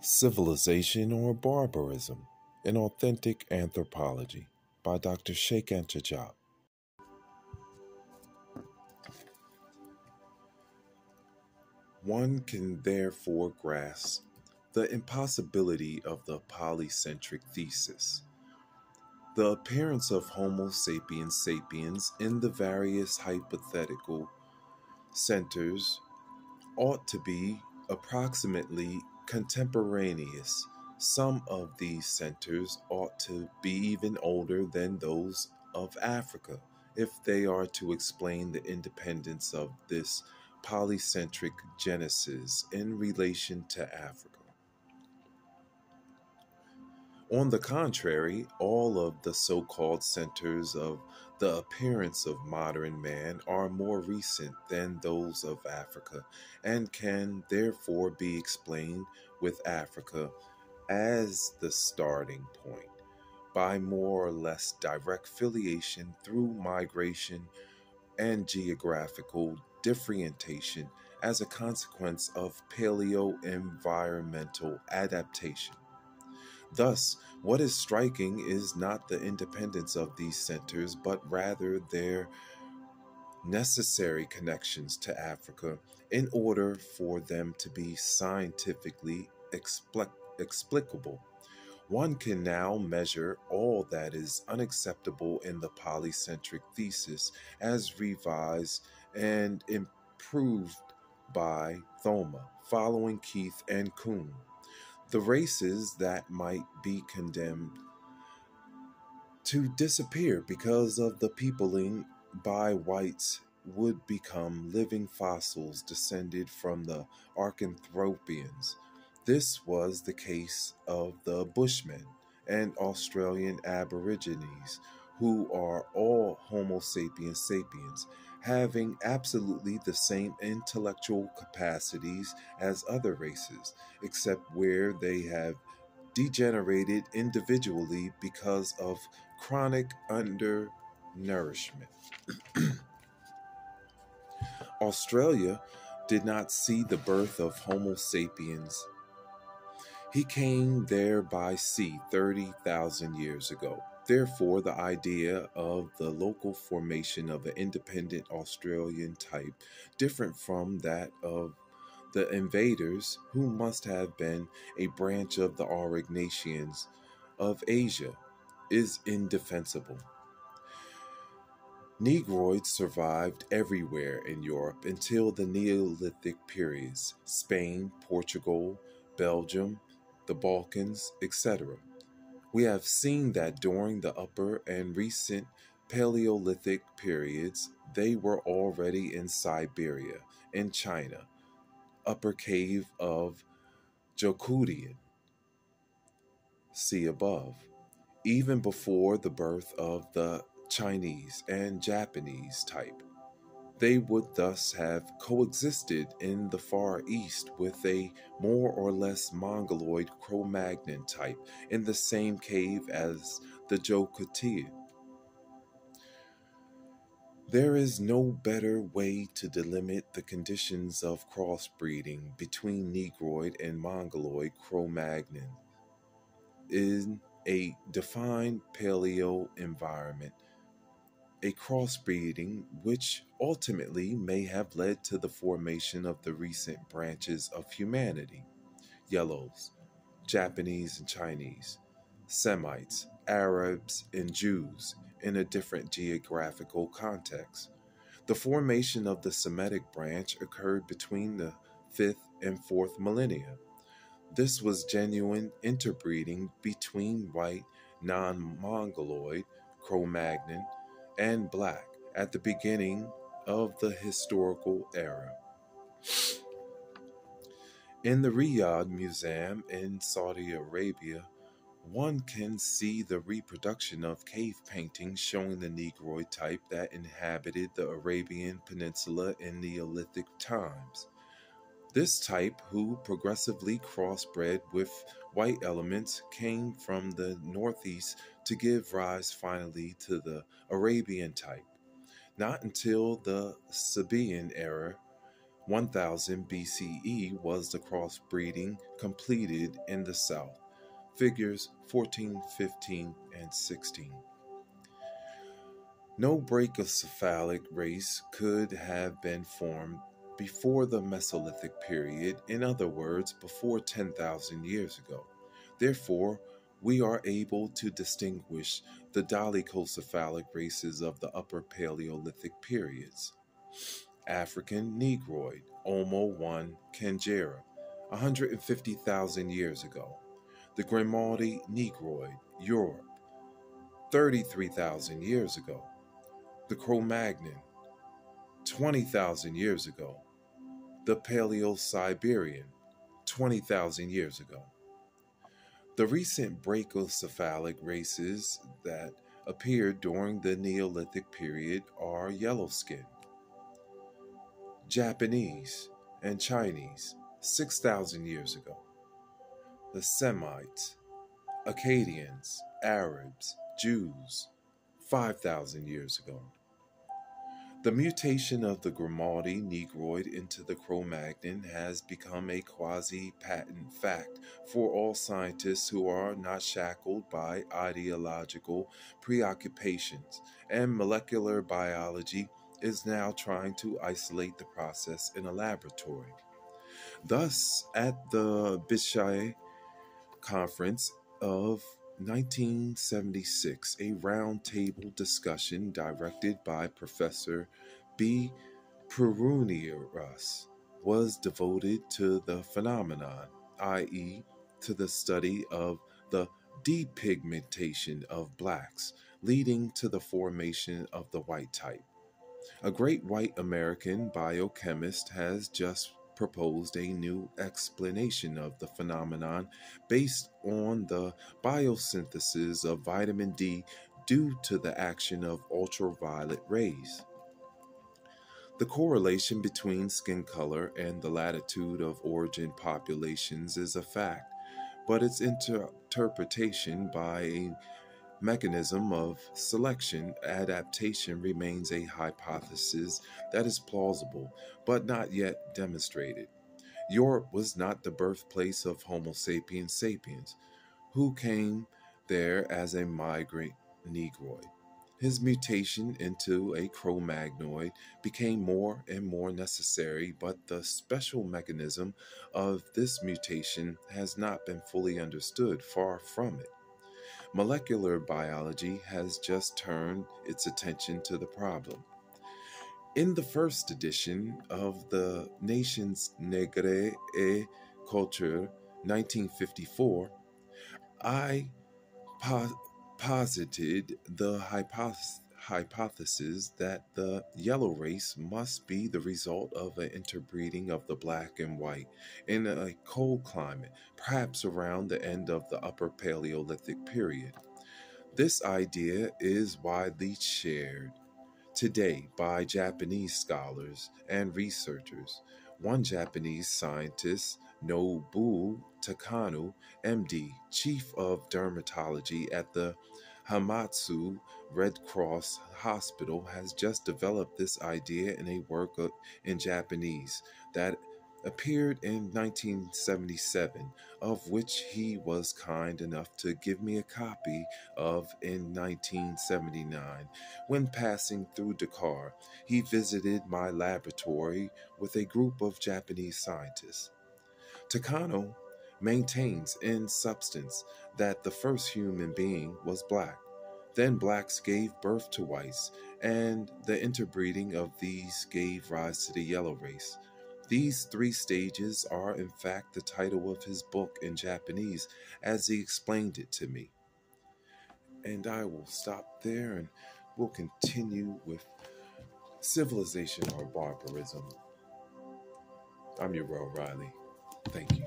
Civilization or Barbarism? An Authentic Anthropology by Dr. Cheikh Anta Diop. One can therefore grasp the impossibility of the polycentric thesis. The appearance of Homo sapiens sapiens in the various hypothetical centers ought to be approximately contemporaneous. Some of these centers ought to be even older than those of Africa if they are to explain the independence of this polycentric genesis in relation to Africa. On the contrary, all of the so called centers of the appearance of modern man are more recent than those of Africa and can therefore be explained with Africa as the starting point by more or less direct filiation through migration and geographical differentiation as a consequence of paleo-environmental adaptation. Thus, what is striking is not the independence of these centers, but rather their necessary connections to Africa in order for them to be scientifically explicable. One can now measure all that is unacceptable in the polycentric thesis as revised and improved by Thoma, following Keith and Kuhn. The races that might be condemned to disappear because of the peopling by whites would become living fossils descended from the Archanthropians. This was the case of the Bushmen and Australian Aborigines, who are all Homo sapiens sapiens, having absolutely the same intellectual capacities as other races, except where they have degenerated individually because of chronic undernourishment. Australia did not see the birth of Homo sapiens. He came there by sea 30,000 years ago. Therefore, the idea of the local formation of an independent Australian type, different from that of the invaders, who must have been a branch of the Aurignacians of Asia, is indefensible. Negroids survived everywhere in Europe until the Neolithic periods: Spain, Portugal, Belgium, the Balkans, etc. We have seen that during the Upper and recent Paleolithic periods, they were already in Siberia, in China, upper cave of Jokutian, see above, even before the birth of the Chinese and Japanese type. They would thus have coexisted in the Far East with a more or less Mongoloid Cro-Magnon type in the same cave as the Jokutian. There is no better way to delimit the conditions of crossbreeding between Negroid and Mongoloid Cro-Magnon in a defined paleo environment, a crossbreeding which ultimately may have led to the formation of the recent branches of humanity: Yellows, Japanese and Chinese, Semites, Arabs, and Jews in a different geographical context. The formation of the Semitic branch occurred between the 5th and 4th millennia. This was genuine interbreeding between white, non-Mongoloid, Cro-Magnon, and black at the beginning of the historical era. In the Riyadh Museum in Saudi Arabia, one can see the reproduction of cave paintings showing the Negroid type that inhabited the Arabian Peninsula in Neolithic times. This type, who progressively crossbred with white elements, came from the northeast to give rise finally to the Arabian type. Not until the Sabaean era 1000 BCE was the crossbreeding completed in the south. Figures 14, 15, and 16. No brachiocephalic race could have been formed before the Mesolithic period, in other words, before 10,000 years ago. Therefore, we are able to distinguish the dolichocephalic races of the Upper Paleolithic periods. African Negroid, Homo 1 Kangera, 150,000 years ago. The Grimaldi Negroid, Europe, 33,000 years ago. The Cro-Magnon, 20,000 years ago. The Paleo-Siberian, 20,000 years ago. The recent brachiocephalic races that appeared during the Neolithic period are yellow-skinned. Japanese and Chinese, 6,000 years ago. The Semites, Akkadians, Arabs, Jews, 5,000 years ago. The mutation of the Grimaldi Negroid into the Cro-Magnon has become a quasi-patent fact for all scientists who are not shackled by ideological preoccupations, and molecular biology is now trying to isolate the process in a laboratory. Thus, at the Biscay Conference of 1976, a roundtable discussion directed by Professor B. Peruniras was devoted to the phenomenon, i.e., to the study of the depigmentation of blacks, leading to the formation of the white type. A great white American biochemist has just proposed a new explanation of the phenomenon based on the biosynthesis of vitamin D due to the action of ultraviolet rays. The correlation between skin color and the latitude of origin populations is a fact, but its interpretation by a mechanism of selection adaptation remains a hypothesis that is plausible but not yet demonstrated. Europe was not the birthplace of Homo sapiens sapiens, who came there as a migrant Negroid. His mutation into a Cro-Magnoid became more and more necessary, but the special mechanism of this mutation has not been fully understood, far from it. Molecular biology has just turned its attention to the problem. In the first edition of the Nations Negre et Culture 1954, I posited the hypothesis that the yellow race must be the result of an interbreeding of the black and white in a cold climate, perhaps around the end of the Upper Paleolithic period. This idea is widely shared today by Japanese scholars and researchers. One Japanese scientist, Nobuo Takano, MD, chief of dermatology at the Hamatsu Red Cross Hospital, has just developed this idea in a work in Japanese that appeared in 1977, of which he was kind enough to give me a copy of in 1979. When passing through Dakar, he visited my laboratory with a group of Japanese scientists. Takano maintains in substance that the first human being was black. Then blacks gave birth to whites, and the interbreeding of these gave rise to the yellow race. These three stages are in fact the title of his book in Japanese, as he explained it to me. And I will stop there and we'll continue with civilization or barbarism. I'm Uriel Riley. Thank you.